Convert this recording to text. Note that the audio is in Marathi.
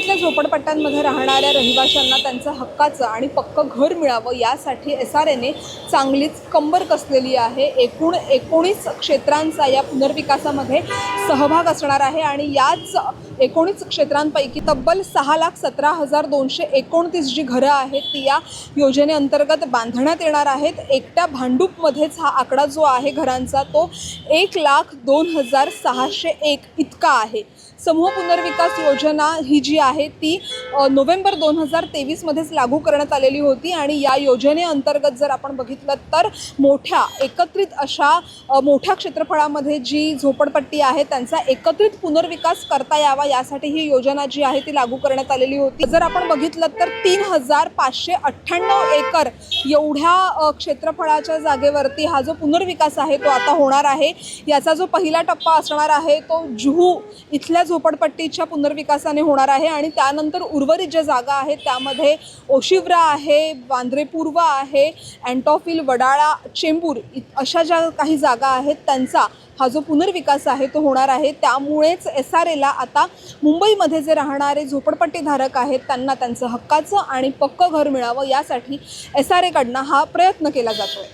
मुंबईतल्या झोपडपट्ट्यांमध्ये राहणाऱ्या रहिवाशांना त्यांचं हक्काचं आणि पक्कं घर मिळावं यासाठी SRAने चांगलीच कंबर कसलेली आहे। एकूण 19 क्षेत्रांचा या पुनर्विकासामध्ये सहभाग असणार आहे आणि याच 19 क्षेत्रांपैकी तब्बल 6,17,229 जी घरं आहेत ती या योजनेअंतर्गत बांधण्यात येणार आहेत। एकट्या भांडूपमध्येच हा आकडा जो आहे घरांचा तो 1,02,601 इतका आहे। समूह पुनर्विकास योजना ही जी आहे ती नोव्हेंबर 2023 मध्येच लागू करण्यात आलेली होती आणि या योजनेअंतर्गत जर आपण बघितलं तर मोठ्या एकत्रित अशा मोठ्या क्षेत्रफळामध्ये जी झोपडपट्टी आहे त्यांचा एकत्रित पुनर्विकास करता यावा यासाठी ही योजना जी आहे ती लागू करण्यात आलेली होती। जर आपण बघितलं तर 3,598 एकर एवढ्या क्षेत्रफळाच्या जागेवरती हा जो पुनर्विकास आहे तो आता होणार आहे। याचा जो पहिला टप्पा असणार आहे तो जुहू इथल्या झोपडपट्टीच्या पुनर्विकासाने होणार आहे आणि त्यानंतर उर्वरित ज्या जागा आहेत त्यामध्ये ओशिवरा आहे, वांद्रे पूर्व आहे, अँटॉफिल, वडाळा, चेंबूर अशा ज्या काही जागा आहेत त्यांचा हा जो पुनर्विकास आहे तो होणार आहे। त्यामुळेच SRAला आता मुंबईमध्ये जे राहणारे झोपडपट्टीधारक आहेत त्यांना त्यांचं हक्काचं आणि पक्कं घर मिळावं यासाठी SRAकडनं हा प्रयत्न केला जातोय।